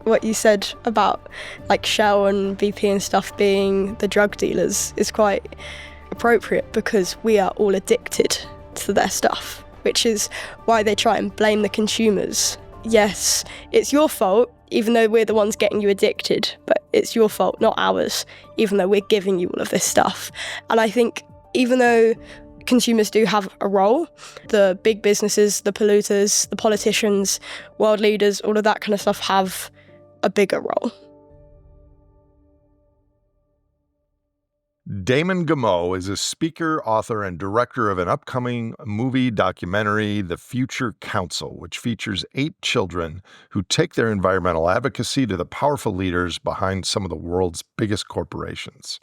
what you said about like Shell and BP and stuff being the drug dealers is quite appropriate, because we are all addicted to their stuff, which is why they try and blame the consumers. Yes, it's your fault, even though we're the ones getting you addicted, but it's your fault, not ours, even though we're giving you all of this stuff. And I think even though consumers do have a role, the big businesses, the polluters, the politicians, world leaders, all of that kind of stuff have a bigger role. Damon Gameau is a speaker, author, and director of an upcoming movie documentary, The Future Council, which features 8 children who take their environmental advocacy to the powerful leaders behind some of the world's biggest corporations.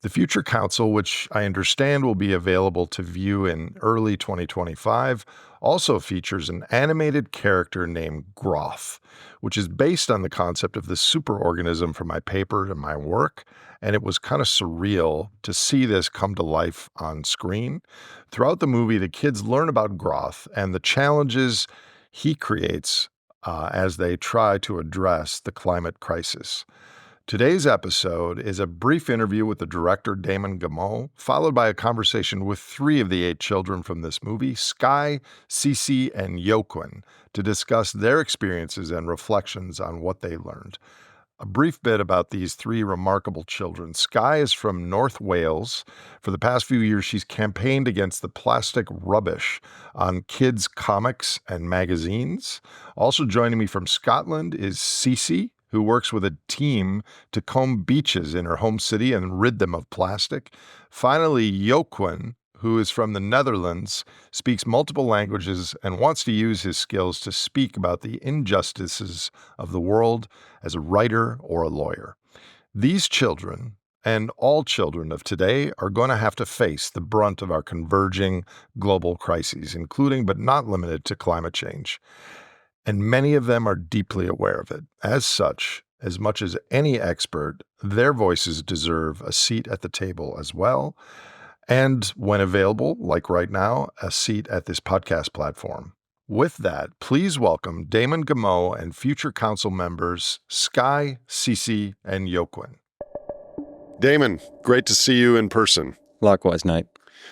The Future Council, which I understand will be available to view in early 2025, also features an animated character named Groth, which is based on the concept of the superorganism from my paper and my work, and it was kind of surreal to see this come to life on screen. Throughout the movie, the kids learn about Groth and the challenges he creates as they try to address the climate crisis. Today's episode is a brief interview with the director Damon Gameau, followed by a conversation with 3 of the 8 children from this movie, Sky, Cece, and Yoquin, to discuss their experiences and reflections on what they learned. A brief bit about these 3 remarkable children. Sky is from North Wales. For the past few years, she's campaigned against the plastic rubbish on kids' comics and magazines. Also joining me from Scotland is Cece, who works with a team to comb beaches in her home city and rid them of plastic. Finally, Yoquin, who is from the Netherlands, speaks multiple languages and wants to use his skills to speak about the injustices of the world as a writer or a lawyer. These children, and all children of today, are going to have to face the brunt of our converging global crises, including but not limited to climate change. And many of them are deeply aware of it. As such, as much as any expert, their voices deserve a seat at the table as well. And when available, like right now, a seat at this podcast platform. With that, please welcome Damon Gameau and Future Council members Sky, Cece, and Yoquin. Damon, great to see you in person. Likewise, Nate.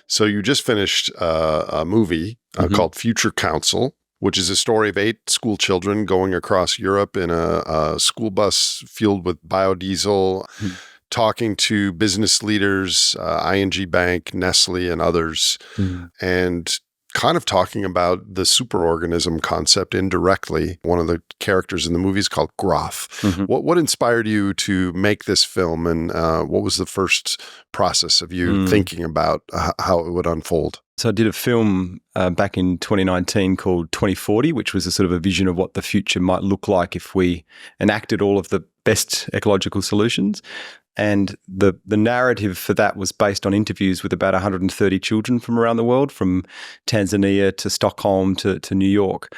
So you just finished a movie called Future Council, which is a story of 8 school children going across Europe in a school bus fueled with biodiesel, talking to business leaders, ING Bank, Nestle, and others, and kind of talking about the superorganism concept indirectly. One of the characters in the movie is called Groth. What inspired you to make this film, and what was the first process of you thinking about how it would unfold? So I did a film back in 2019 called 2040, which was a sort of a vision of what the future might look like if we enacted all of the best ecological solutions. And the narrative for that was based on interviews with about 130 children from around the world, from Tanzania to Stockholm to New York.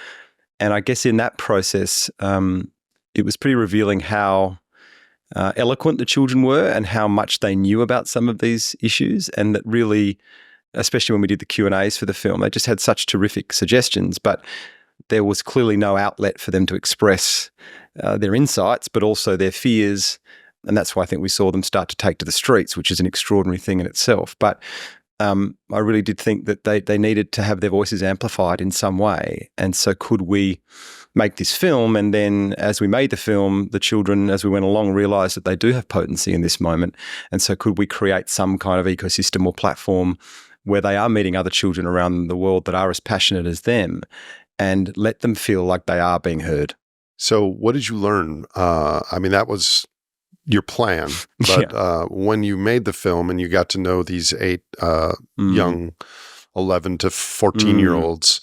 And I guess in that process, it was pretty revealing how eloquent the children were and how much they knew about some of these issues, and that really, especially when we did the Q&As for the film, they just had such terrific suggestions, but there was clearly no outlet for them to express their insights, but also their fears. And that's why I think we saw them start to take to the streets, which is an extraordinary thing in itself. But I really did think that they needed to have their voices amplified in some way. And so could we make this film? And then as we made the film, the children, as we went along, realised that they do have potency in this moment. And so could we create some kind of ecosystem or platform where they are meeting other children around the world that are as passionate as them, and let them feel like they are being heard? So what did you learn? I mean, that was your plan, but when you made the film and you got to know these 8 young 11 to 14-year-olds,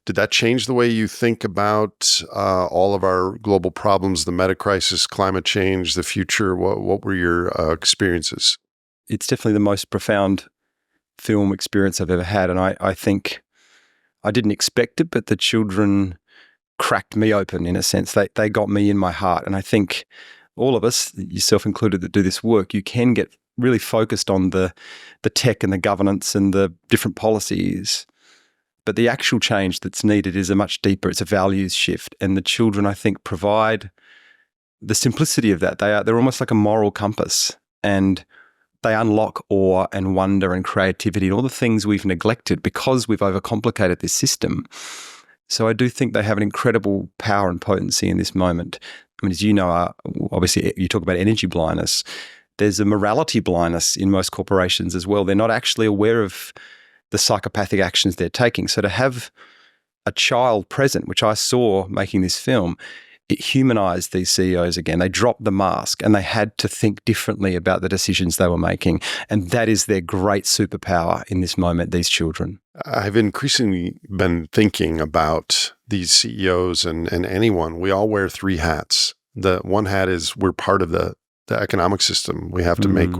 did that change the way you think about all of our global problems, the meta crisis, climate change, the future? What were your experiences? It's definitely the most profound film experience I've ever had. And I think I didn't expect it, but the children cracked me open in a sense. They got me in my heart. And I think all of us, yourself included, that do this work, you can get really focused on the tech and the governance and the different policies. But the actual change that's needed is a much deeper, it's a values shift. And the children, I think, provide the simplicity of that. They're almost like a moral compass, and they unlock awe and wonder and creativity and all the things we've neglected because we've overcomplicated this system. So I do think they have an incredible power and potency in this moment. I mean, as you know, obviously you talk about energy blindness. There's a morality blindness in most corporations as well. They're not actually aware of the psychopathic actions they're taking. So to have a child present, which I saw making this film, it humanized these CEOs again. They dropped the mask and they had to think differently about the decisions they were making. And that is their great superpower in this moment, these children. I've increasingly been thinking about these CEOs and anyone. We all wear three hats. The one hat is we're part of the economic system. We have to make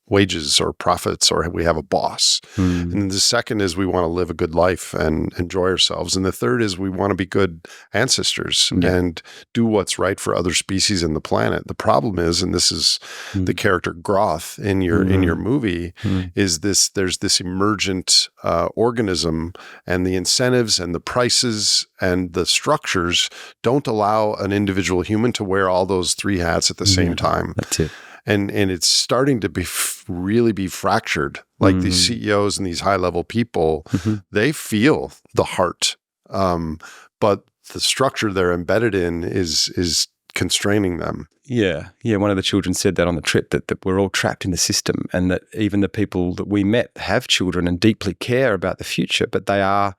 wages or profits, or we have a boss. And the second is we want to live a good life and enjoy ourselves. And the third is we want to be good ancestors and do what's right for other species in the planet. The problem is, and this is the character Groth in your movie, is there's this emergent organism, and the incentives and the prices and the structures don't allow an individual human to wear all those three hats at the same time. That's it. And it's starting to be really be fractured. Like these CEOs and these high level people, they feel the heart, but the structure they're embedded in is constraining them. Yeah. One of the children said that on the trip, that we're all trapped in the system, and that even the people that we met have children and deeply care about the future, but they are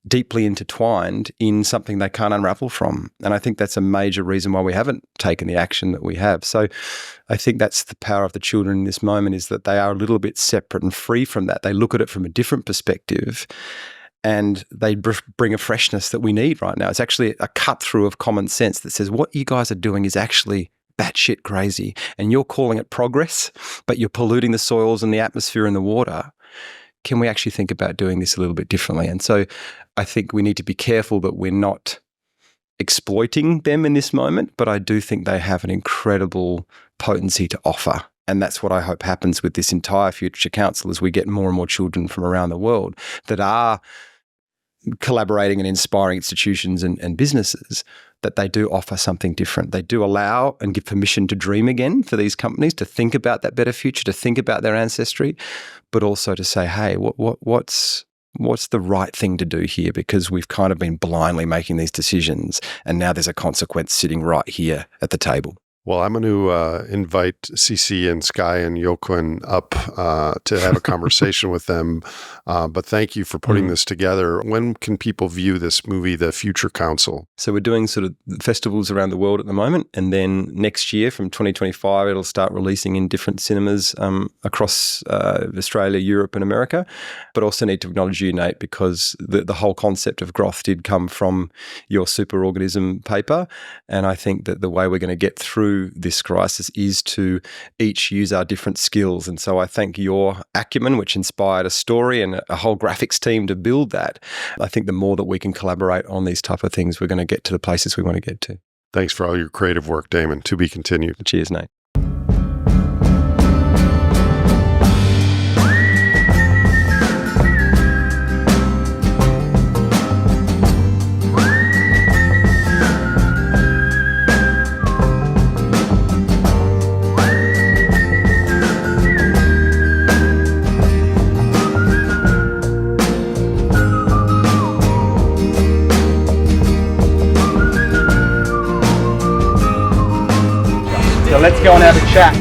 deeply intertwined in something they can't unravel from. And I think that's a major reason why we haven't taken the action that we have. So I think that's the power of the children in this moment, is that they are a little bit separate and free from that. They look at it from a different perspective, and they bring a freshness that we need right now. It's actually a cut through of common sense that says what you guys are doing is actually batshit crazy, and you're calling it progress, but you're polluting the soils and the atmosphere and the water. Can we actually think about doing this a little bit differently? And so I think we need to be careful that we're not exploiting them in this moment, but I do think they have an incredible potency to offer. And that's what I hope happens with this entire Future Council, as we get more and more children from around the world that are collaborating and inspiring institutions and businesses, that they do offer something different. They do allow and give permission to dream again for these companies to think about that better future, to think about their ancestry, but also to say, hey, what's the right thing to do here? Because we've kind of been blindly making these decisions, and now there's a consequence sitting right here at the table. Well, I'm going to invite Cece and Sky and Joaquin up to have a conversation with them. But thank you for putting this together. When can people view this movie, The Future Council? So we're doing sort of festivals around the world at the moment. And then next year, from 2025, it'll start releasing in different cinemas across Australia, Europe and America. But also need to acknowledge you, Nate, because the whole concept of Groth did come from your superorganism paper. And I think that the way we're going to get through this crisis is to each use our different skills. And so I thank your acumen, which inspired a story and a whole graphics team to build that. I think the more that we can collaborate on these type of things, we're going to get to the places we want to get to. Thanks for all your creative work, Damon. To be continued. Cheers, Nate. So let's go and have a chat.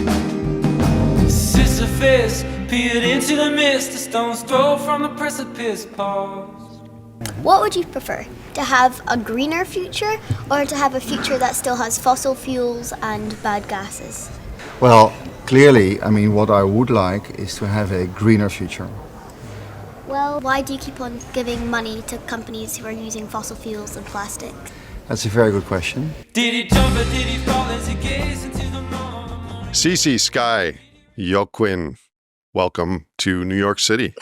Sisyphus peered into the mist, a stone's throw from the precipice paused. What would you prefer? To have a greener future, or to have a future that still has fossil fuels and bad gases? Well, clearly, I mean, what I would like is to have a greener future. Well, why do you keep on giving money to companies who are using fossil fuels and plastic? That's a very good question. Did he jump or did he fall as he gazed into the morning? Cece, Sky, Joaquin, welcome to New York City.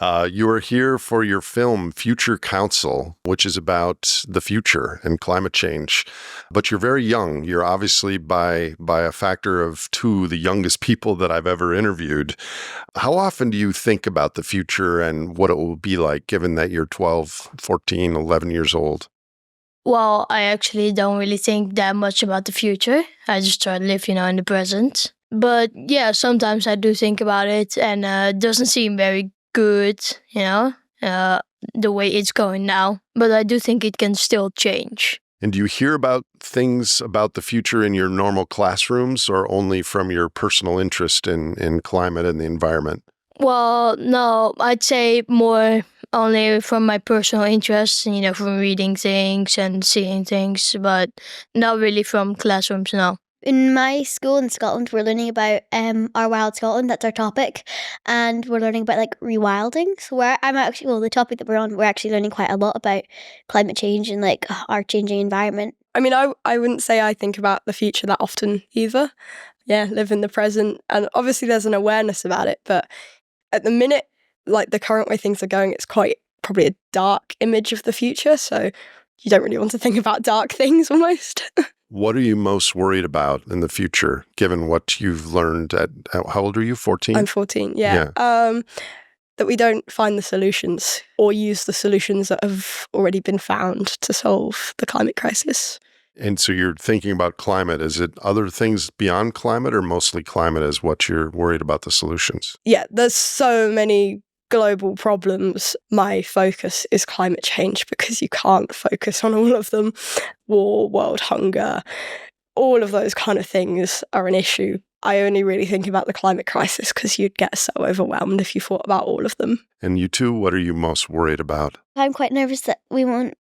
You are here for your film Future Council, which is about the future and climate change. But you're very young. You're obviously by a factor of 2, the youngest people that I've ever interviewed. How often do you think about the future and what it will be like, given that you're 12, 14, 11 years old? Well, I actually don't really think that much about the future. I just try to live, in the present. But yeah, sometimes I do think about it, and it doesn't seem very good, the way it's going now. But I do think it can still change. And do you hear about things about the future in your normal classrooms or only from your personal interest in climate and the environment? Well, no, I'd say more only from my personal interests, from reading things and seeing things, but not really from classrooms, no. In my school in Scotland, we're learning about our wild Scotland. That's our topic, and we're learning about like rewilding. So the topic that we're on, we're actually learning quite a lot about climate change and like our changing environment. I mean, I wouldn't say I think about the future that often either. Yeah, live in the present, and obviously there's an awareness about it, but at the minute, like the current way things are going, it's quite probably a dark image of the future. So you don't really want to think about dark things almost. What are you most worried about in the future, given what you've learned how old are you, 14? I'm 14, yeah. That we don't find the solutions or use the solutions that have already been found to solve the climate crisis. And so you're thinking about climate. Is it other things beyond climate or mostly climate is what you're worried about the solutions? Yeah, there's so many global problems. My focus is climate change because you can't focus on all of them. War, world hunger, all of those kind of things are an issue. I only really think about the climate crisis because you'd get so overwhelmed if you thought about all of them. And you too, what are you most worried about? I'm quite nervous that we won't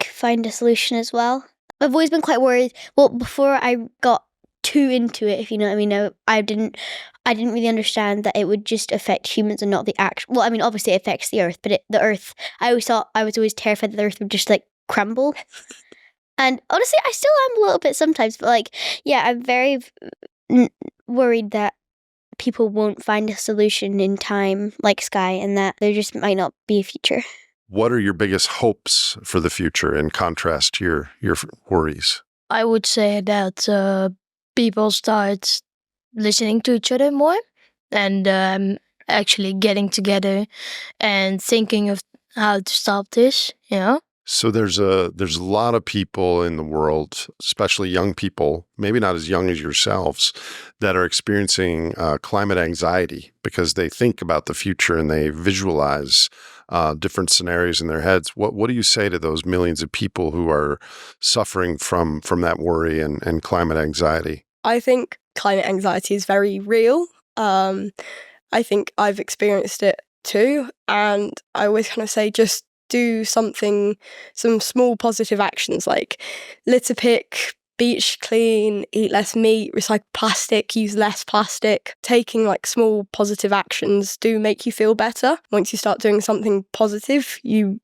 find a solution as well. I've always been quite worried. Well, before I got too into it, if you know what I mean, I didn't really understand that it would just affect humans and not the actual. Well, I mean, obviously it affects the Earth, but the Earth. I always thought I was always terrified that the Earth would just crumble. And honestly, I still am a little bit sometimes. But I'm very worried that people won't find a solution in time, like Sky, and that there just might not be a future. What are your biggest hopes for the future in contrast to your worries? I would say that people start listening to each other more and actually getting together and thinking of how to stop this, So there's a lot of people in the world, especially young people, maybe not as young as yourselves, that are experiencing climate anxiety because they think about the future and they visualize different scenarios in their heads. What do you say to those millions of people who are suffering from that worry and climate anxiety? I think climate anxiety is very real. I think I've experienced it too, and I always kind of say just do some small positive actions like litter pick, beach clean, eat less meat, recycle plastic, use less plastic. Taking small positive actions do make you feel better. Once you start doing something positive, you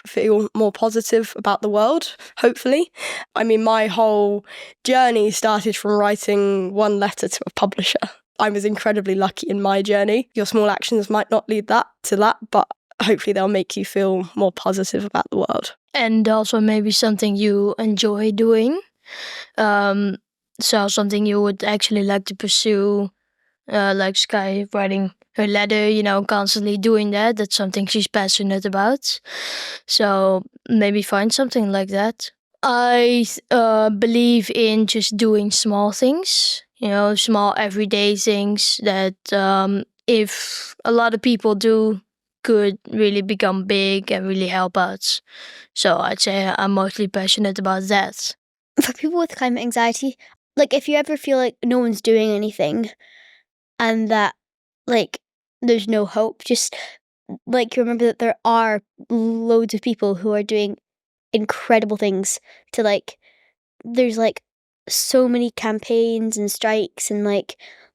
feel more positive about the world, hopefully. I mean, my whole journey started from writing one letter to a publisher. I was incredibly lucky in my journey. Your small actions might not lead to that, but hopefully they'll make you feel more positive about the world. And also maybe something you enjoy doing. So something you would actually like to pursue, like Sky writing her letter, constantly doing that. That's something she's passionate about. So maybe find something like that. I believe in just doing small things, small everyday things that if a lot of people do, could really become big and really help out. So I'd say I'm mostly passionate about that. For people with climate anxiety, if you ever feel like no one's doing anything and that there's no hope, just remember that there are loads of people who are doing incredible things to there's so many campaigns and strikes and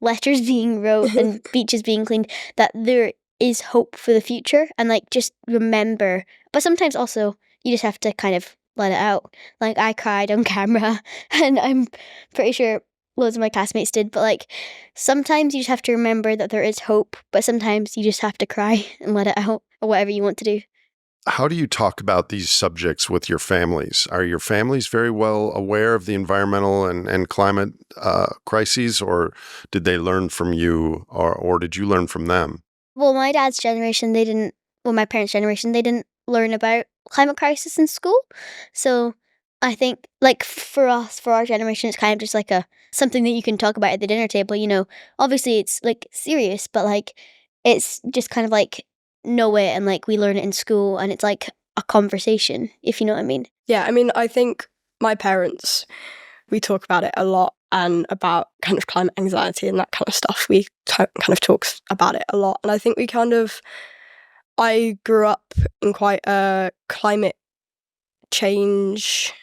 letters being wrote and beaches being cleaned that there is hope for the future. And just remember, but sometimes also you just have to kind of let it out. I cried on camera and I'm pretty sure loads of my classmates did, but sometimes you just have to remember that there is hope, but sometimes you just have to cry and let it out, or whatever you want to do. How do you talk about these subjects with your families? Are your families very well aware of the environmental and climate crises, or did they learn from you, or did you learn from them? Well, my dad's generation, my parents' generation, they didn't learn about climate crisis in school. So I think, like, for us, for our generation, it's kind of just like something that you can talk about at the dinner table, Obviously, it's, like, serious, but, like, it's just kind of, like, know it and, like, we learn it in school and it's, like, a conversation, if you know what I mean. Yeah, I mean, I think my parents, we talk about it a lot and about kind of climate anxiety and that kind of stuff. We kind of talks about it a lot. And I think I grew up in quite a climate change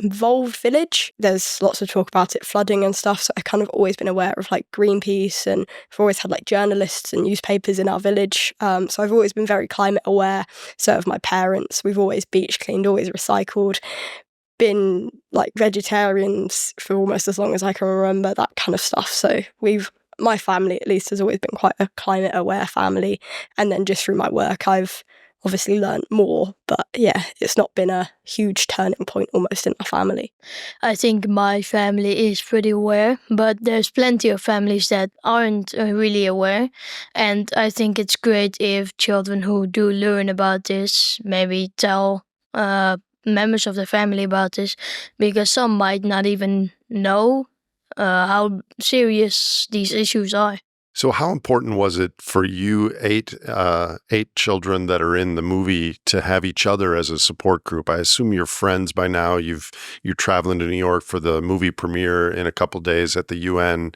involved village. There's lots of talk about it, flooding and stuff, so I've kind of always been aware of like Greenpeace, and we've always had like journalists and newspapers in our village, so I've always been very climate aware. So have my parents. We've always beach cleaned, always recycled, been like vegetarians for almost as long as I can remember, that kind of stuff. So my family at least has always been quite a climate aware family, and then just through my work I've obviously learned more, but yeah, it's not been a huge turning point almost in our family. I think my family is pretty aware, but there's plenty of families that aren't really aware. And I think it's great if children who do learn about this maybe tell members of the family about this, because some might not even know how serious these issues are. So how important was it for you, eight children that are in the movie, to have each other as a support group? I assume you're friends by now. You're traveling to New York for the movie premiere in a couple days at the UN.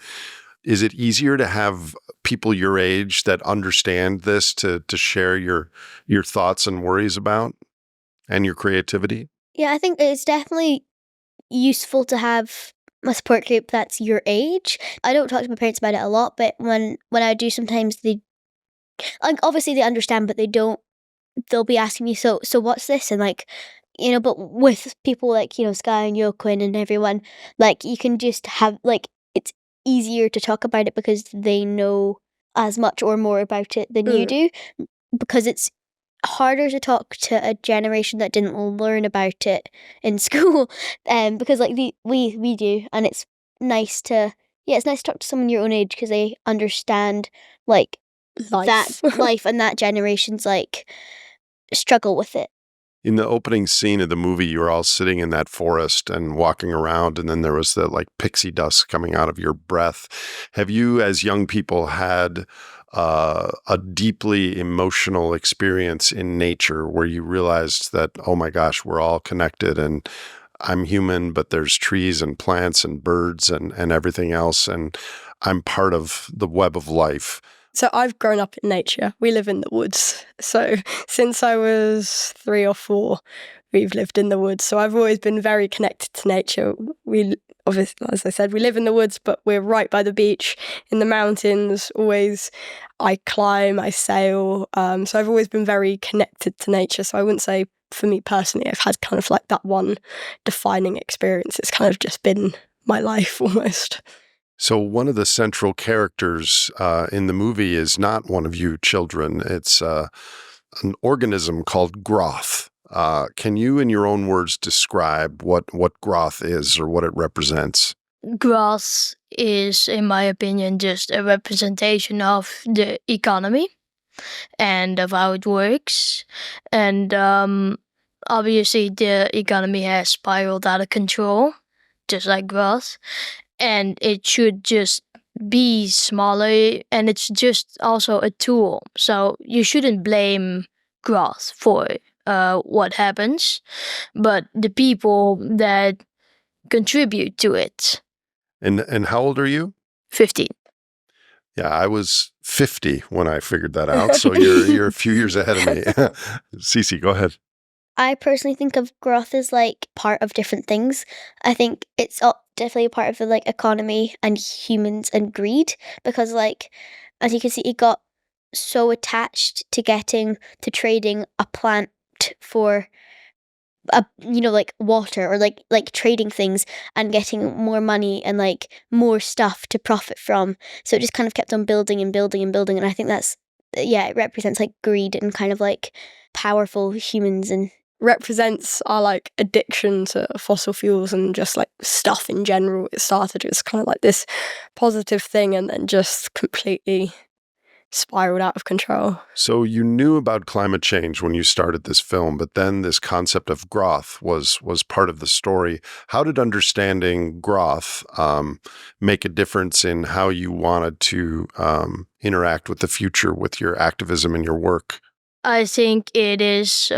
Is it easier to have people your age that understand this to share your thoughts and worries about, and your creativity? Yeah, I think it's definitely useful to have a support group that's your age. I don't talk to my parents about it a lot, but when I do, sometimes they, like, obviously they understand, but they don't. They'll be asking me, so what's this? And like, but with people like, Sky and Yoquin and everyone, like, you can just have, like, it's easier to talk about it because they know as much or more about it than you do, because it's harder to talk to a generation that didn't learn about it in school, because like we do, and it's nice to talk to someone your own age because they understand like Life. that life and that generation's like struggle with it. In the opening scene of the movie, you were all sitting in that forest and walking around, and then there was the like pixie dust coming out of your breath. Have you, as young people, had a deeply emotional experience in nature where you realized that, oh my gosh, we're all connected, and I'm human, but there's trees and plants and birds and everything else, and I'm part of the web of life? So I've grown up in nature. We live in the woods. So since I was 3 or 4, we've lived in the woods. So I've always been very connected to nature. We obviously, as I said, we live in the woods, but we're right by the beach, in the mountains. Always, I climb, I sail. So I've always been very connected to nature. So I wouldn't say, for me personally, I've had kind of like that one defining experience. It's kind of just been my life almost. So one of the central characters in the movie is not one of you children. It's an organism called Groth. Can you, in your own words, describe what Groth is or what it represents? Groth is, in my opinion, just a representation of the economy and of how it works. And obviously the economy has spiraled out of control, just like Groth. And it should just be smaller, and it's just also a tool. So you shouldn't blame Groth for what happens, but the people that contribute to it. And how old are you? 15. Yeah, I was 50 when I figured that out, so you're a few years ahead of me. Cece, go ahead. I personally think of Groth as like part of different things. I think it's definitely a part of the like economy and humans and greed, because like, as you can see, it got so attached to trading a plant for like water, or like trading things and getting more money and like more stuff to profit from. So it just kind of kept on building and building and building. And I think it represents like greed and kind of like powerful humans, and represents our like addiction to fossil fuels and just like stuff in general. It started as kind of like this positive thing and then just completely spiraled out of control. So you knew about climate change when you started this film, but then this concept of Groth was part of the story. How did understanding Groth make a difference in how you wanted to interact with the future with your activism and your work? I think it is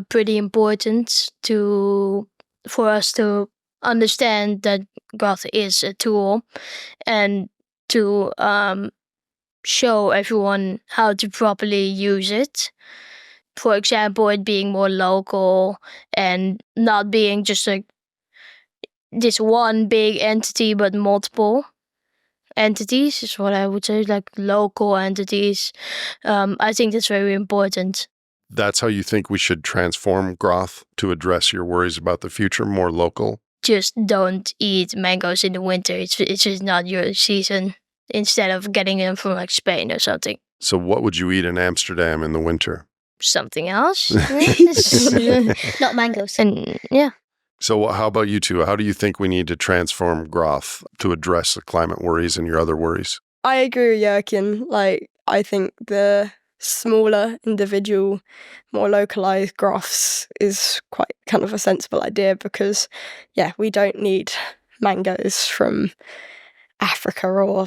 pretty important for us to understand that Groth is a tool and to show everyone how to properly use it. For example, it being more local and not being just like this one big entity, but multiple entities is what I would say, like local entities. I think that's very important. That's how you think we should transform Groth to address your worries about the future, more local? Just don't eat mangoes in the winter. It's just not your season. Instead of getting them from like Spain or something. So what would you eat in Amsterdam in the winter? Something else. Not mangoes. And yeah. So how about you two? How do you think we need to transform Groth to address the climate worries and your other worries? I agree with Jurgen. Like, I think the smaller, individual, more localized Groths is quite kind of a sensible idea because, yeah, we don't need mangoes from Africa or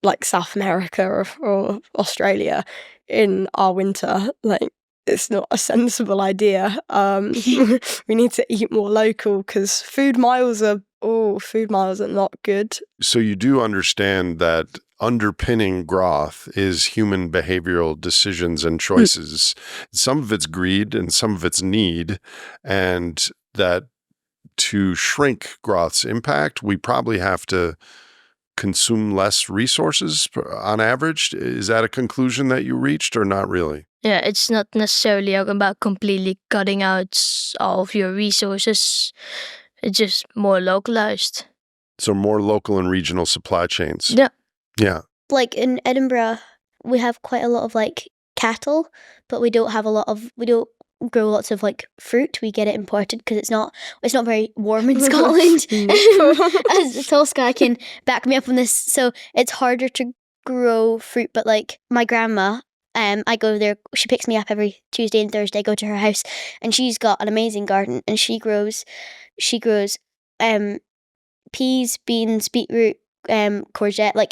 like South America or Australia in our winter. Like, it's not a sensible idea. We need to eat more local because food miles are not good. So you do understand that underpinning Groth is human behavioral decisions and choices. Some of it's greed and some of it's need, and that to shrink Groth's impact, we probably have to consume less resources on average. Is that a conclusion that you reached or not really? Yeah, it's not necessarily about completely cutting out all of your resources. It's just more localized. So more local and regional supply chains. Yeah. Yeah. Like in Edinburgh, we have quite a lot of like cattle, but we don't grow lots of like fruit. We get it imported because it's not very warm in Scotland. As Tosca can back me up on this. So it's harder to grow fruit. But like my grandma, I go there. She picks me up every Tuesday and Thursday. I go to her house, and she's got an amazing garden. And she grows peas, beans, beetroot, courgette.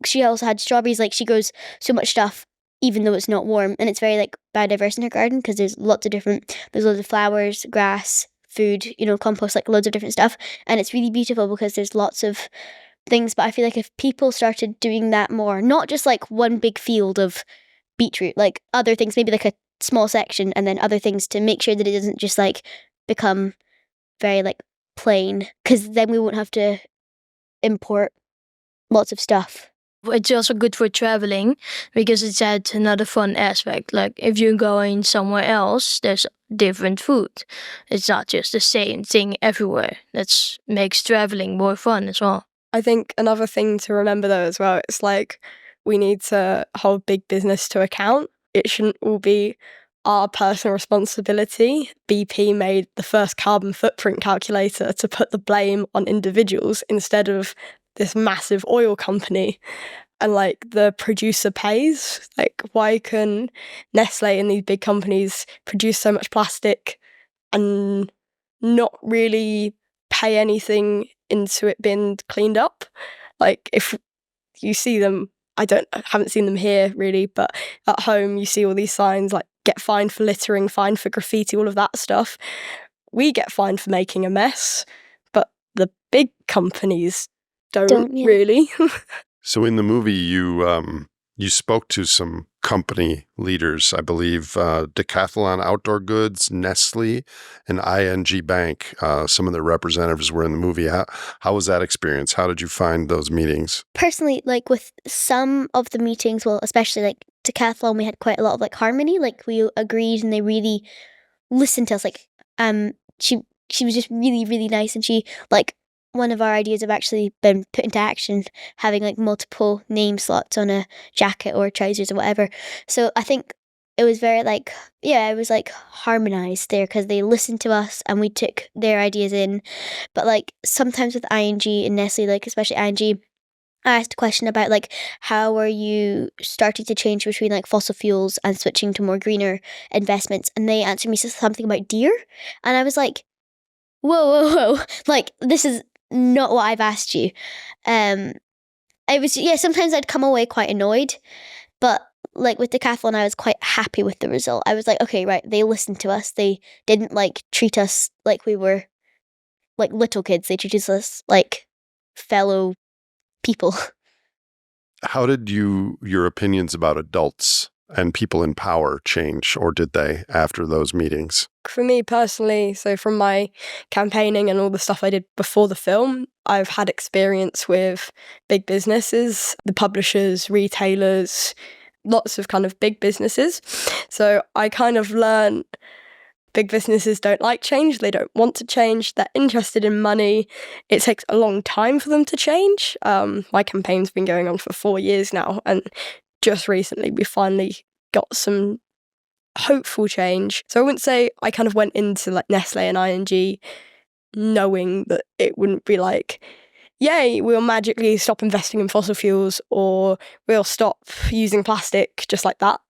She also had strawberries. Like she grows so much stuff, even though it's not warm, and it's very like biodiverse in her garden because there's loads of flowers, grass, food, compost, like loads of different stuff, and it's really beautiful because there's lots of things. But I feel like if people started doing that more, not just like one big field of beetroot, like other things, maybe like a small section, and then other things to make sure that it doesn't just like become very like plain, because then we won't have to import lots of stuff. It's also good for traveling because it's at another fun aspect. Like if you're going somewhere else, there's different food. It's not just the same thing everywhere. That makes traveling more fun as well. I think another thing to remember though as well, it's like we need to hold big business to account. It shouldn't all be our personal responsibility. BP made the first carbon footprint calculator to put the blame on individuals instead of this massive oil company, and like the producer pays. Like, why can Nestle and these big companies produce so much plastic and not really pay anything into it being cleaned up? Like, if you see them, I haven't seen them here really, but at home you see all these signs like get fined for littering, fined for graffiti, all of that stuff. We get fined for making a mess, but the big companies don't really. So in the movie, you spoke to some company leaders, I believe, Decathlon Outdoor Goods, Nestle, and ING Bank. Some of their representatives were in the movie. How was that experience? How did you find those meetings? Personally, like with some of the meetings, well, especially like Decathlon, we had quite a lot of like harmony. Like we agreed, and they really listened to us. Like she was just really, really nice, and she like. One of our ideas have actually been put into action, having like multiple name slots on a jacket or trousers or whatever. So I think it was very like, it was like harmonized there because they listened to us and we took their ideas in. But like sometimes with ING and Nestle, like especially ING, I asked a question about like how are you starting to change between like fossil fuels and switching to more greener investments, and they answered me something about deer, and I was like, whoa, like this is not what I've asked you. It was, yeah, sometimes I'd come away quite annoyed, but like with decathlon I was quite happy with the result. I was like, okay, right, they listened to us. They didn't like treat us like we were like little kids. They treated us like fellow people. How did your opinions about adults and people in power change, or did they, after those meetings? For me personally, so from my campaigning and all the stuff I did before the film, I've had experience with big businesses, the publishers, retailers, lots of kind of big businesses. So I kind of learned big businesses don't like change. They don't want to change. They're interested in money. It takes a long time for them to change. My campaign's been going on for 4 years now, and just recently we finally got some hopeful change. So I wouldn't say I kind of went into like Nestle and ING knowing that it wouldn't be like, yay, we'll magically stop investing in fossil fuels or we'll stop using plastic just like that.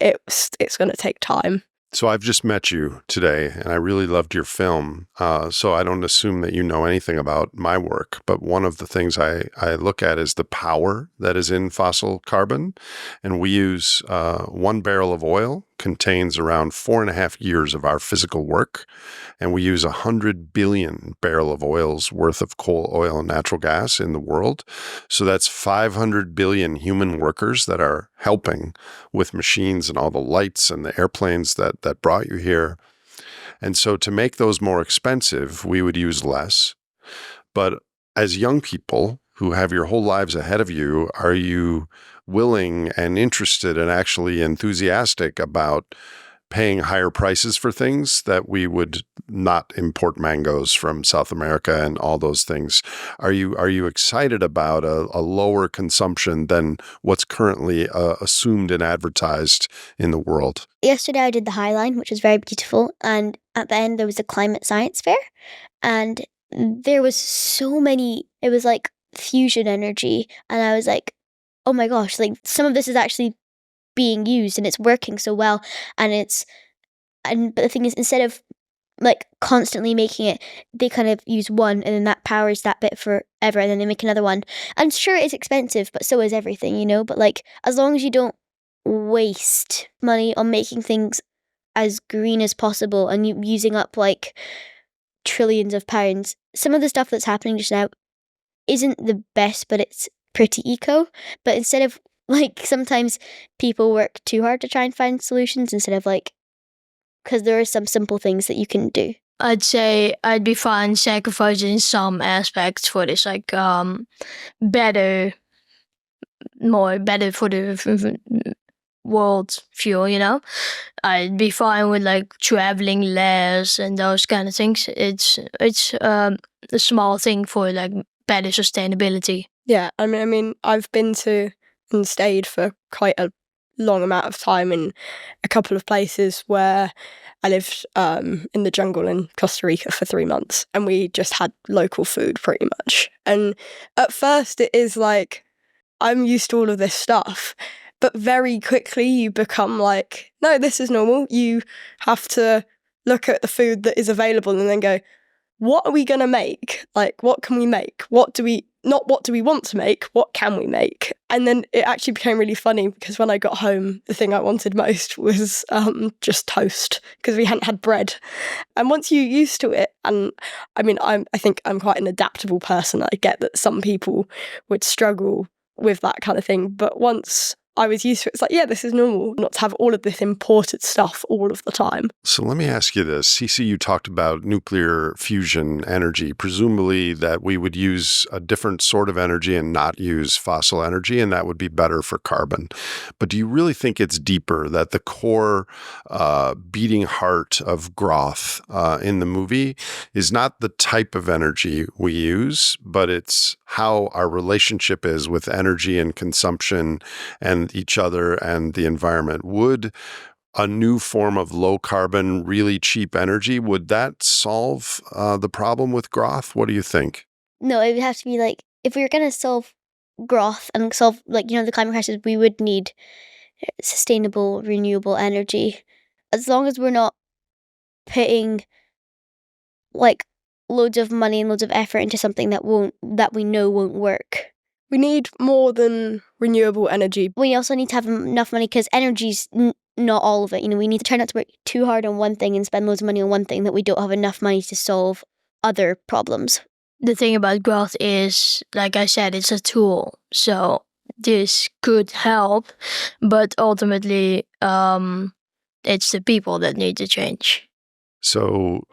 It's going to take time. So I've just met you today, and I really loved your film. So I don't assume that you know anything about my work, but one of the things I look at is the power that is in fossil carbon. And we use 1 barrel of oil contains around 4.5 years of our physical work. And we use 100 billion barrel of oil's worth of coal, oil, and natural gas in the world. So that's 500 billion human workers that are helping with machines and all the lights and the airplanes that brought you here. And so to make those more expensive, we would use less. But as young people who have your whole lives ahead of you, are you willing and interested and actually enthusiastic about paying higher prices for things that we would not import mangoes from South America and all those things? Are you excited about a lower consumption than what's currently assumed and advertised in the world? Yesterday I did the High Line, which was very beautiful, and at the end there was a climate science fair, and there was so many, it was like fusion energy, and I was like, oh my gosh, like some of this is actually being used and it's working so well, but the thing is, instead of like constantly making it, they kind of use one and then that powers that bit forever, and then they make another one. And sure, it's expensive, but so is everything, you know. But like, as long as you don't waste money on making things as green as possible and you using up like trillions of pounds, some of the stuff that's happening just now isn't the best, but it's pretty eco. But instead of like, sometimes people work too hard to try and find solutions instead of like, because there are some simple things that you can do. I'd say I'd be fine sacrificing some aspects for this, like better for the world fuel, you know. I'd be fine with like traveling less and those kind of things. It's a small thing for like better sustainability. Yeah, I mean, I've been to and stayed for quite a long amount of time in a couple of places where I lived in the jungle in Costa Rica for 3 months, and we just had local food pretty much. And at first it is like, I'm used to all of this stuff, but very quickly you become like, no, this is normal. You have to look at the food that is available and then go, what are we going to make? Like, what can we make? What do we want to make? What can we make? And then it actually became really funny because when I got home, the thing I wanted most was just toast, because we hadn't had bread. And once you're used to it, and I mean, I think I'm quite an adaptable person. I get that some people would struggle with that kind of thing. But once I was used to it, it's like, yeah, this is normal, not to have all of this imported stuff all of the time. So let me ask you this. Cece, you talked about nuclear fusion energy, presumably that we would use a different sort of energy and not use fossil energy, and that would be better for carbon. But do you really think it's deeper, that the core beating heart of Groth in the movie is not the type of energy we use, but it's how our relationship is with energy and consumption and each other and the environment? Would a new form of low carbon, really cheap energy, would that solve the problem with Groth? What do you think? No, it would have to be like, if we were going to solve Groth and solve, like, the climate crisis, we would need sustainable, renewable energy. As long as we're not putting, like, loads of money and loads of effort into something that we know won't work. We need more than renewable energy. We also need to have enough money because energy's not all of it. We need to try not to work too hard on one thing and spend loads of money on one thing that we don't have enough money to solve other problems. The thing about growth is, like I said, it's a tool. So this could help, but ultimately, it's the people that need to change. So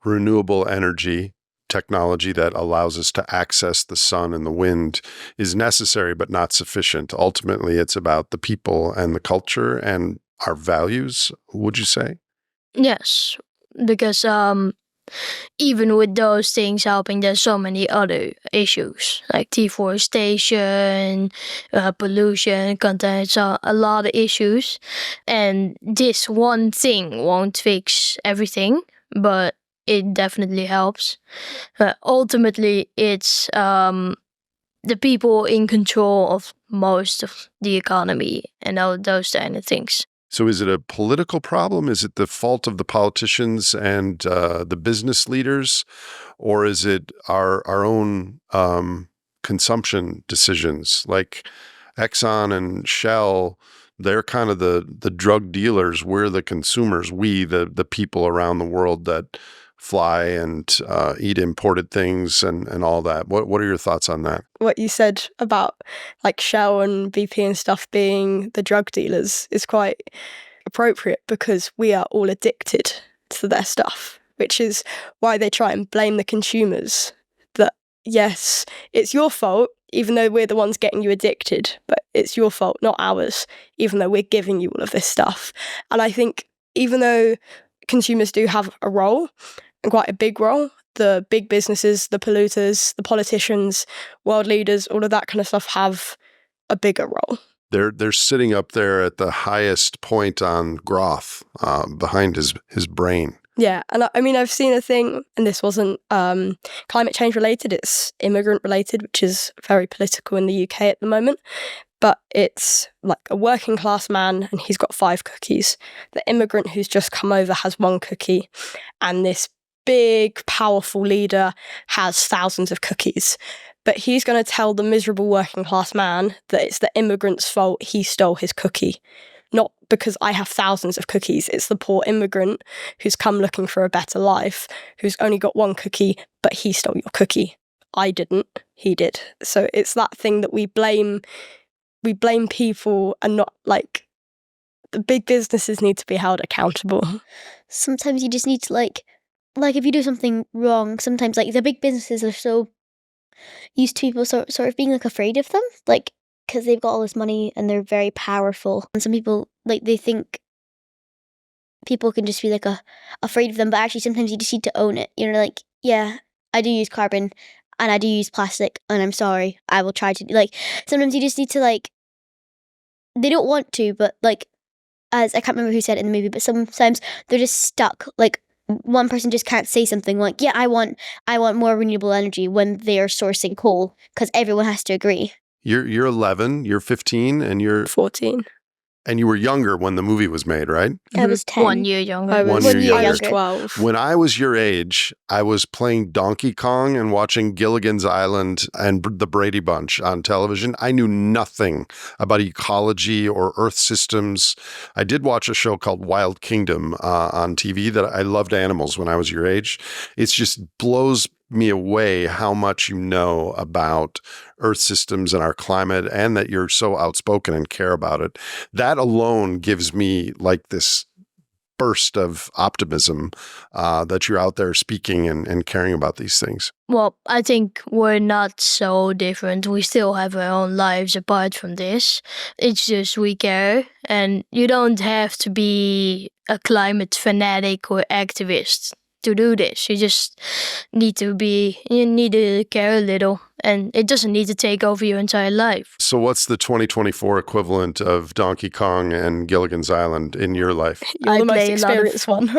renewable energy technology that allows us to access the sun and the wind is necessary but not sufficient. Ultimately, it's about the people and the culture and our values, would you say? Yes, because even with those things helping, there's so many other issues like deforestation, pollution, content, so a lot of issues. And this one thing won't fix everything, but it definitely helps. Ultimately, it's the people in control of most of the economy and all those kind of things. So is it a political problem? Is it the fault of the politicians and the business leaders? Or is it our own consumption decisions? Like Exxon and Shell, they're kind of the drug dealers. We're the consumers. We, the people around the world that fly and eat imported things and all that. What are your thoughts on that? What you said about like Shell and BP and stuff being the drug dealers is quite appropriate because we are all addicted to their stuff, which is why they try and blame the consumers that, yes, it's your fault, even though we're the ones getting you addicted, but it's your fault, not ours, even though we're giving you all of this stuff. And I think even though consumers do have a role, and quite a big role, the big businesses, the polluters, the politicians, world leaders, all of that kind of stuff have a bigger role. They're sitting up there at the highest point on Groth, behind his brain. Yeah, and I mean, I've seen a thing, and this wasn't climate change related, it's immigrant related, which is very political in the UK at the moment. But it's like a working class man and he's got 5 cookies. The immigrant who's just come over has 1 cookie, and this big, powerful leader has thousands of cookies. But he's going to tell the miserable working class man that it's the immigrant's fault he stole his cookie. Not because I have thousands of cookies. It's the poor immigrant who's come looking for a better life, who's only got 1 cookie, but he stole your cookie. I didn't, he did. So it's that thing that we blame people and not, like, the big businesses need to be held accountable. Sometimes you just need to, like if you do something wrong, sometimes, like, the big businesses are so used to people sort of being, like, afraid of them, like, because they've got all this money and they're very powerful. And some people, like, they think people can just be, like, afraid of them, but actually sometimes you just need to own it. Like, yeah, I do use carbon and I do use plastic and I'm sorry, I will try to, like, sometimes you just need to, like, they don't want to, but, like, as I can't remember who said it in the movie, but sometimes they're just stuck, like, one person just can't say something like, yeah, I want more renewable energy when they're sourcing coal, because everyone has to agree. You're 11, you're 15, and you're 14. And you were younger when the movie was made, right? I was 10. 1 year younger. I was 1 year I was younger. 12. When I was your age, I was playing Donkey Kong and watching Gilligan's Island and the Brady Bunch on television. I knew nothing about ecology or Earth systems. I did watch a show called Wild Kingdom on TV that I loved animals when I was your age. It just blows me away how much you know about Earth systems and our climate, and that you're so outspoken and care about it. That alone gives me like this burst of optimism that you're out there speaking and caring about these things. Well, I think we're not so different. We still have our own lives apart from this. It's just we care, and you don't have to be a climate fanatic or activist to do this. You just need to care a little, and it doesn't need to take over your entire life. So what's the 2024 equivalent of Donkey Kong and Gilligan's Island in your life? You're the most experienced one.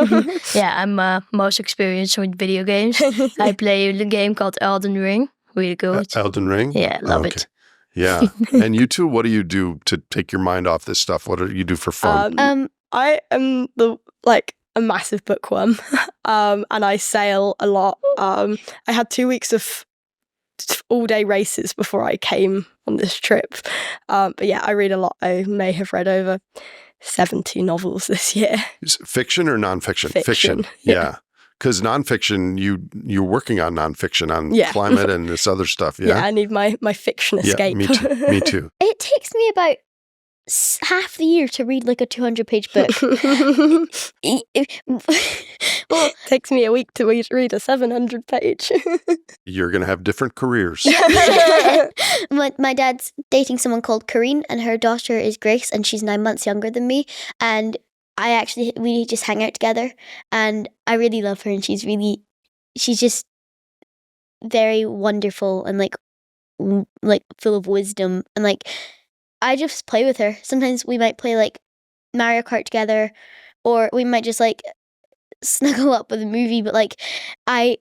Yeah, I'm most experienced with video games. I play a game called Elden Ring. Really good. Elden Ring? Yeah, love it. Yeah. And you two, what do you do to take your mind off this stuff? What do you do for fun? I am a massive bookworm, and I sail a lot. I had 2 weeks of all-day races before I came on this trip. But yeah, I read a lot. I may have read over 70 novels this year. Is it fiction or nonfiction? Fiction. Yeah. Because nonfiction, you're working on nonfiction on climate and this other stuff. Yeah, I need my fiction escape. Me too. Me too. It takes me about half the year to read like a 200-page book. Well, it takes me a week to read a 700-page. You're going to have different careers. My dad's dating someone called Karine, and her daughter is Grace, and she's 9 months younger than me. And we just hang out together, and I really love her, and she's just very wonderful and like full of wisdom, and like I just play with her. Sometimes we might play like Mario Kart together, or we might just like snuggle up with a movie. But like they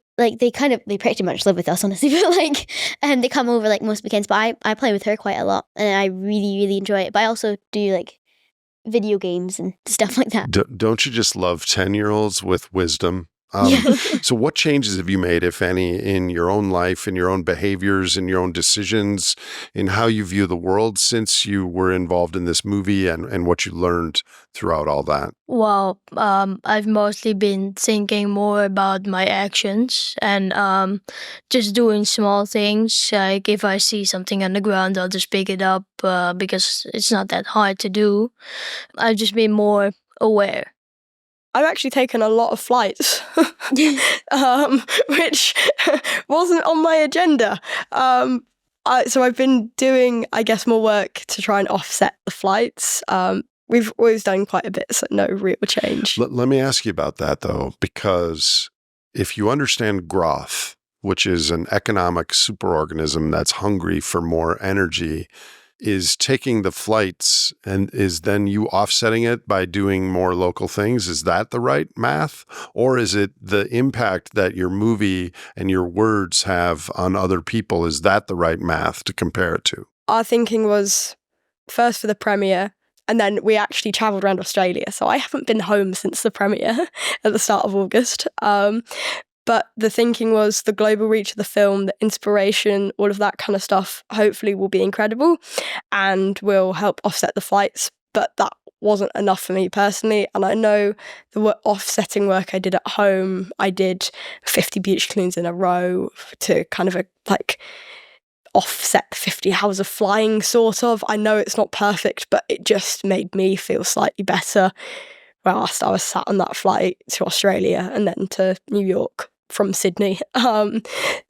pretty much live with us, honestly. But like, and they come over like most weekends. But I play with her quite a lot, and I really, really enjoy it. But I also do like video games and stuff like that. Don't you just love 10-year-olds with wisdom? So what changes have you made, if any, in your own life, in your own behaviors, in your own decisions, in how you view the world since you were involved in this movie, and what you learned throughout all that? Well, I've mostly been thinking more about my actions and just doing small things. Like if I see something on the ground, I'll just pick it up because it's not that hard to do. I've just been more aware. I've actually taken a lot of flights, which wasn't on my agenda. So I've been doing, I guess, more work to try and offset the flights. We've always done quite a bit, so no real change. Let me ask you about that, though, because if you understand Groth, which is an economic superorganism that's hungry for more energy, is taking the flights and is then you offsetting it by doing more local things? Is that the right math? Or is it the impact that your movie and your words have on other people? Is that the right math to compare it to? Our thinking was first for the premiere, and then we actually travelled around Australia. So I haven't been home since the premiere at the start of August. But the thinking was the global reach of the film, the inspiration, all of that kind of stuff, hopefully will be incredible and will help offset the flights. But that wasn't enough for me personally. And I know the offsetting work I did at home, I did 50 beach cleans in a row to kind of offset the 50 hours of flying, sort of. I know it's not perfect, but it just made me feel slightly better whilst I was sat on that flight to Australia and then to New York from Sydney.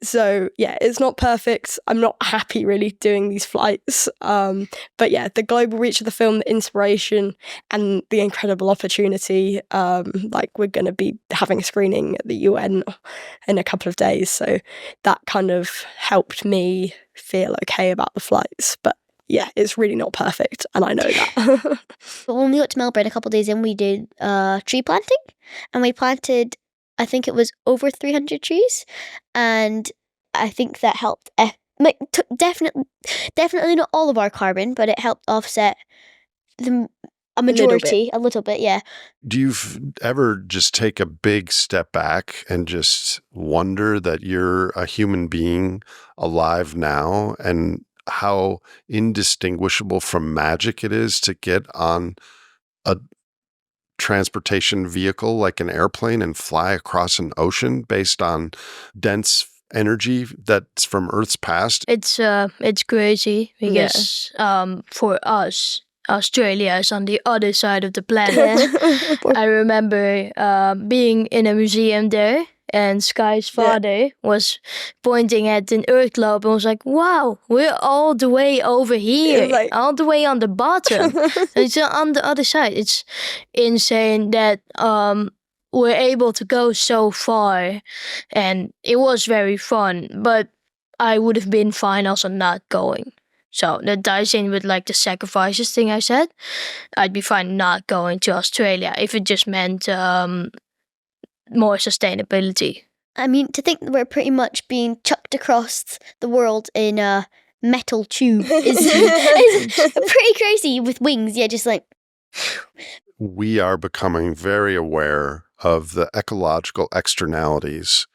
So yeah, it's not perfect. I'm not happy really doing these flights. But yeah, the global reach of the film, the inspiration and the incredible opportunity. Like we're going to be having a screening at the UN in a couple of days. So that kind of helped me feel okay about the flights. But yeah, it's really not perfect, and I know that. But when we got to Melbourne a couple of days in, we did tree planting, and we planted, I think it was over 300 trees, and I think that helped. Definitely not all of our carbon, but it helped offset a majority, a little bit, yeah. Do you ever just take a big step back and just wonder that you're a human being alive now, and how indistinguishable from magic it is to get on a transportation vehicle like an airplane and fly across an ocean based on dense energy that's from Earth's past? It's crazy because for us, Australia is on the other side of the planet. I remember being in a museum there, and Sky's father was pointing at an Earth globe and was like, wow, we're all the way over here, all the way on the bottom. It's on the other side. It's insane that we're able to go so far, and it was very fun, but I would have been fine also not going. So that ties in with like the sacrifices thing I said. I'd be fine not going to Australia if it just meant more sustainability. I mean, to think that we're pretty much being chucked across the world in metal tube is pretty crazy with wings. Yeah, just like. We are becoming very aware of the ecological externalities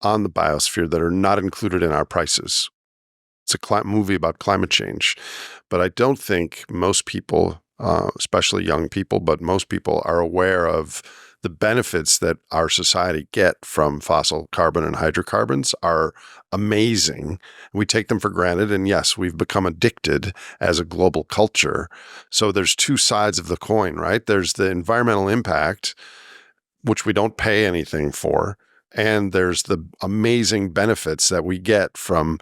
on the biosphere that are not included in our prices. It's a movie about climate change, but I don't think most people, especially young people, but most people are aware of the benefits that our society get from fossil carbon and hydrocarbons are amazing. We take them for granted. And yes, we've become addicted as a global culture. So there's two sides of the coin, right? There's the environmental impact, which we don't pay anything for. And there's the amazing benefits that we get from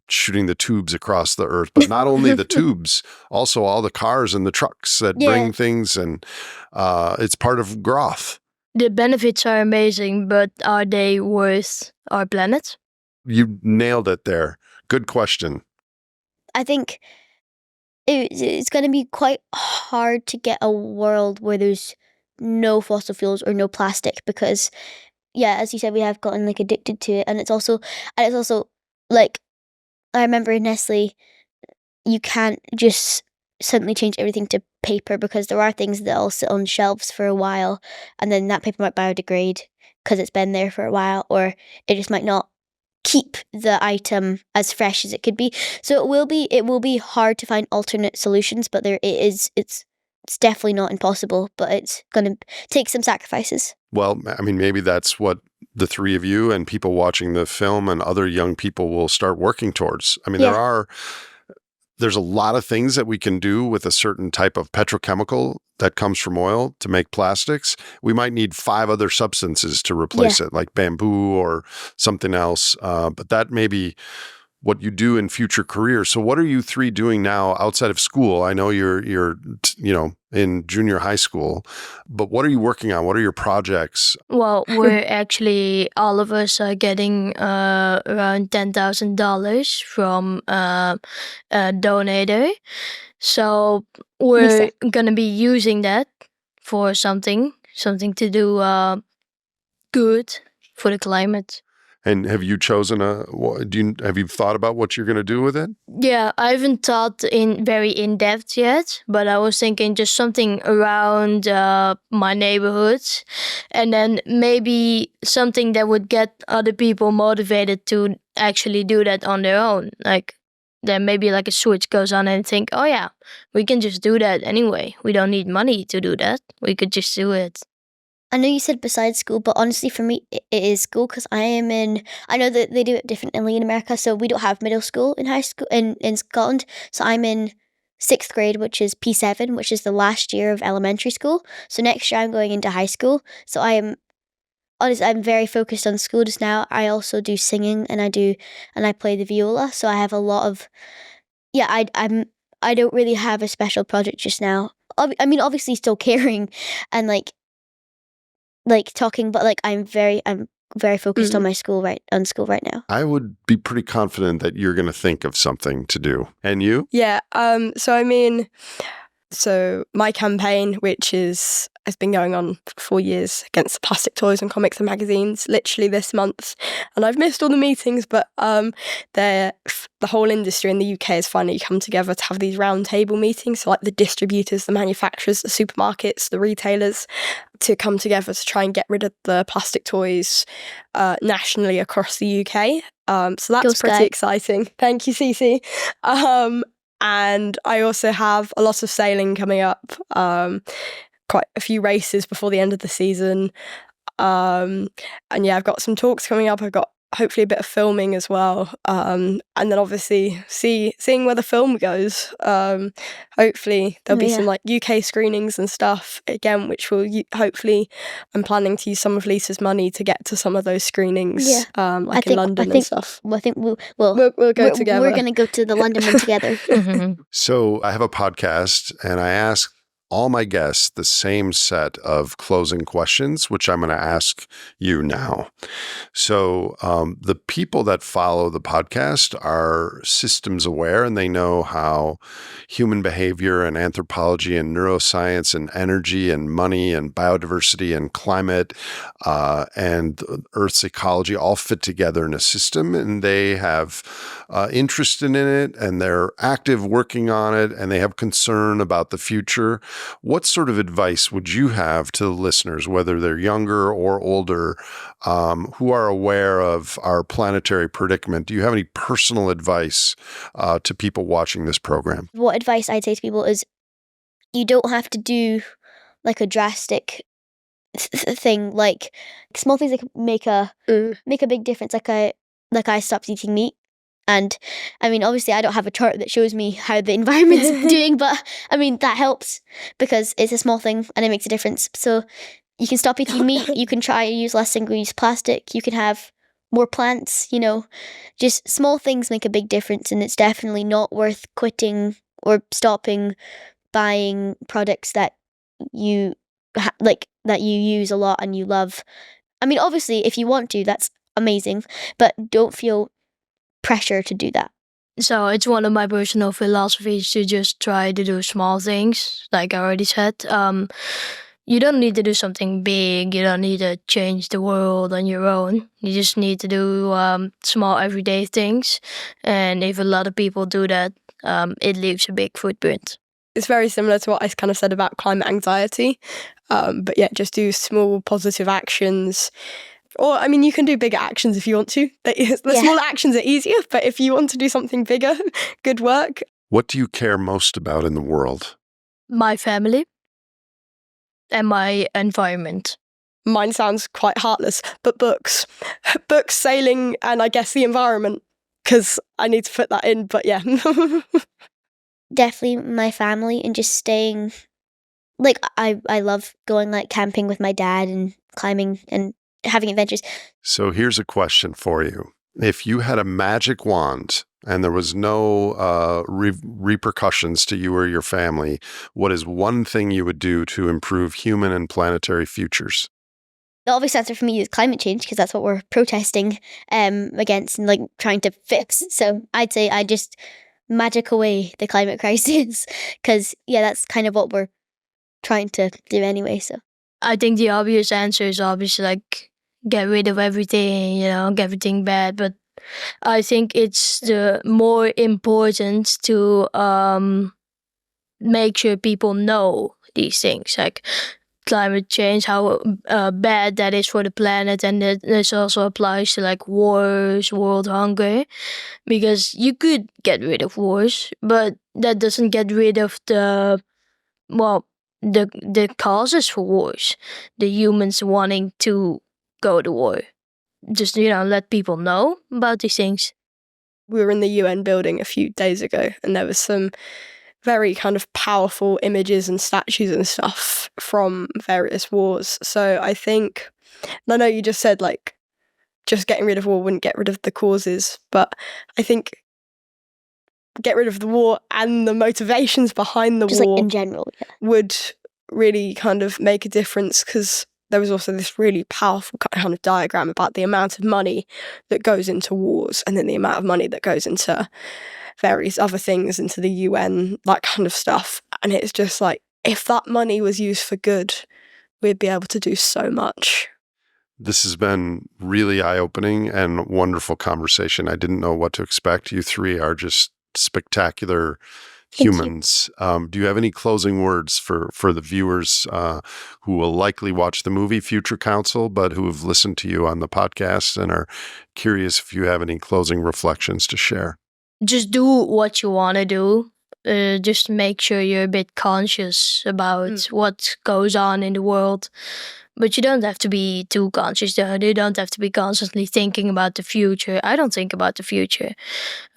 shooting the tubes across the earth, but not only the tubes, also all the cars and the trucks that bring things, and it's part of Groth. The benefits are amazing, but are they worth our planet? You nailed it there. Good question. I think it's going to be quite hard to get a world where there's no fossil fuels or no plastic because, yeah, as you said, we have gotten like addicted to it, and it's also like, I remember in Nestle, you can't just suddenly change everything to paper because there are things that'll sit on shelves for a while and then that paper might biodegrade because it's been there for a while, or it just might not keep the item as fresh as it could be. So it will be hard to find alternate solutions, but it's definitely not impossible, but it's going to take some sacrifices. Well, I mean, maybe that's what the three of you and people watching the film and other young people will start working towards. I mean, there's a lot of things that we can do with a certain type of petrochemical that comes from oil to make plastics. We might need 5 other substances to replace it, like bamboo or something else. But that may be what you do in future careers. So what are you three doing now outside of school? I know you're in junior high school, but what are you working on? What are your projects? Well, we're actually, all of us are getting around $10,000 from a donator. So we're going to be using that for something to do good for the climate. And have you chosen have you thought about what you're going to do with it? Yeah, I haven't thought very in depth yet, but I was thinking just something around my neighborhood, and then maybe something that would get other people motivated to actually do that on their own. Like then maybe like a switch goes on and think, oh yeah, we can just do that anyway. We don't need money to do that. We could just do it. I know you said besides school, but honestly for me, it is school because I know that they do it differently in America, so we don't have middle school in high school in Scotland. So I'm in 6th grade, which is P7, which is the last year of elementary school. So next year I'm going into high school. So I'm very focused on school just now. I also do singing and I play the viola. So I have a lot of, I don't really have a special project just now. I mean, obviously still caring and like talking, but like I'm very focused on school right now. I would be pretty confident that you're going to think of something to do. And you? Yeah. So my campaign, which has been going on for 4 years against plastic toys and comics and magazines, literally this month, and I've missed all the meetings, but the whole industry in the UK has finally come together to have these roundtable meetings, so like the distributors, the manufacturers, the supermarkets, the retailers, to come together to try and get rid of the plastic toys nationally across the UK. So that's pretty exciting. Thank you, Cece. And I also have a lot of sailing coming up, quite a few races before the end of the season. And yeah, I've got some talks coming up. I've got hopefully a bit of filming as well. And then obviously seeing where the film goes. Hopefully there'll be some like UK screenings and stuff again, which will hopefully, I'm planning to use some of Lisa's money to get to some of those screenings, like in London and stuff. I think we'll go together. We're going to go to the London one together. So I have a podcast and I ask all my guests the same set of closing questions, which I'm going to ask you now. So the people that follow the podcast are systems aware, and they know how human behavior and anthropology and neuroscience and energy and money and biodiversity and climate and Earth's ecology all fit together in a system, and they have interest in it, and they're active working on it, and they have concern about the future. What sort of advice would you have to the listeners, whether they're younger or older, who are aware of our planetary predicament? Do you have any personal advice to people watching this program? What advice I'd say to people is you don't have to do like a drastic thing, like small things that make a big difference. Like I stopped eating meat, and I mean, obviously I don't have a chart that shows me how the environment's doing, but I mean that helps because it's a small thing and it makes a difference. So you can stop eating meat, you can try to use less single-use plastic, you can have more plants, just small things make a big difference, and it's definitely not worth quitting or stopping buying products that you that you use a lot and you love. I mean, obviously, if you want to, that's amazing, but don't feel pressure to do that. So it's one of my personal philosophies to just try to do small things, like I already said. You don't need to do something big. You don't need to change the world on your own. You just need to do small everyday things. And if a lot of people do that, it leaves a big footprint. It's very similar to what I kind of said about climate anxiety. But yeah, just do small positive actions. Or, I mean, you can do bigger actions if you want to. The smaller actions are easier, but if you want to do something bigger, good work. What do you care most about in the world? My family and my environment. Mine sounds quite heartless, but books. Books, sailing, and I guess the environment, because I need to put that in, but yeah. Definitely my family and just staying, like, I love going, like, camping with my dad and climbing and having adventures. So here's a question for you. If you had a magic wand and there was no repercussions to you or your family, what is one thing you would do to improve human and planetary futures? The obvious answer for me is climate change, because that's what we're protesting against and, like, trying to fix. So I'd say I just magic away the climate crisis, because, yeah, that's kind of what we're trying to do anyway. So I think the obvious answer is obviously, like, get rid of everything, get everything bad. But I think it's the more important to make sure people know these things, like climate change, how bad that is for the planet, and this also applies to, like, wars, world hunger, because you could get rid of wars, but that doesn't get rid of the causes for wars, the humans wanting to go to war. Just, let people know about these things. We were in the UN building a few days ago, and there was some very kind of powerful images and statues and stuff from various wars. So I think, I know you just said, like, just getting rid of war wouldn't get rid of the causes, but I think get rid of the war and the motivations behind the just war, like in general, would really kind of make a difference, because there was also this really powerful kind of diagram about the amount of money that goes into wars and then the amount of money that goes into various other things, into the UN, that kind of stuff. And it's just like, if that money was used for good, we'd be able to do so much. This has been really eye-opening and wonderful conversation. I didn't know what to expect. You three are just spectacular humans. Do you have any closing words for the viewers who will likely watch the movie Future Council, but who have listened to you on the podcast and are curious if you have any closing reflections to share? Just do what you want to do. Just make sure you're a bit conscious about what goes on in the world. But you don't have to be too conscious. You don't have to be constantly thinking about the future. I don't think about the future.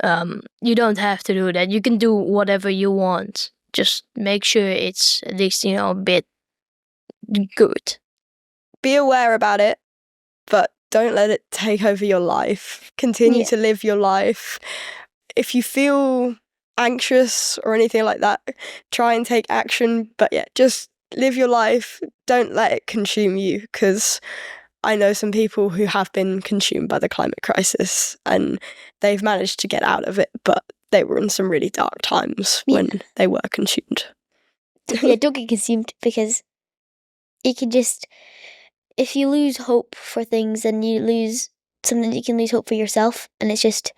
You don't have to do that. You can do whatever you want. Just make sure it's at least, a bit good. Be aware about it, but don't let it take over your life. Continue to live your life. If you feel anxious or anything like that, try and take action. But yeah, just live your life. Don't let it consume you, because I know some people who have been consumed by the climate crisis and they've managed to get out of it, but they were in some really dark times when they were consumed. Yeah, don't get consumed, because you can just, if you lose hope for things, then you lose something. You can lose hope for yourself, and it's just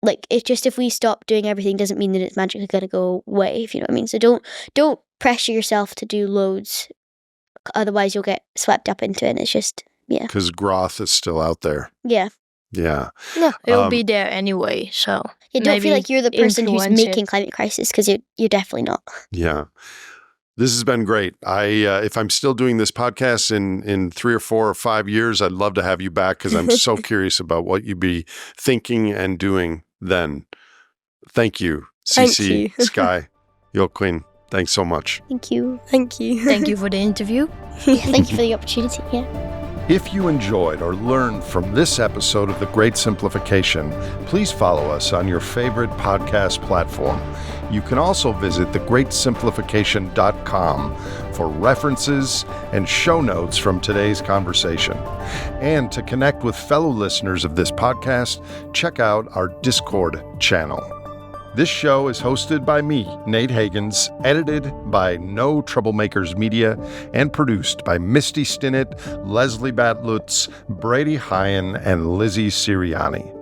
if we stop doing everything, doesn't mean that it's magically going to go away, if you know what I mean. So don't pressure yourself to do loads, otherwise you'll get swept up into it, and it's just, yeah. Because Groth is still out there. Yeah. Yeah. Yeah, it'll be there anyway, so Yeah, don't feel maybe like you're the person who's influence making it. climate crisis, because you're definitely not. Yeah. This has been great. If I'm still doing this podcast in 3 or 4 or 5 years, I'd love to have you back, because I'm so curious about what you'd be thinking and doing then. Thank you, Thank Cece, you. Sky, Joaquin. Thanks so much. Thank you. Thank you. Thank you for the interview. Yeah, thank you for the opportunity. Yeah. If you enjoyed or learned from this episode of The Great Simplification, please follow us on your favorite podcast platform. You can also visit thegreatsimplification.com for references and show notes from today's conversation. And to connect with fellow listeners of this podcast, check out our Discord channel. This show is hosted by me, Nate Hagens, edited by No Troublemakers Media, and produced by Misty Stinnett, Leslie Batlutz, Brady Hyen, and Lizzie Siriani.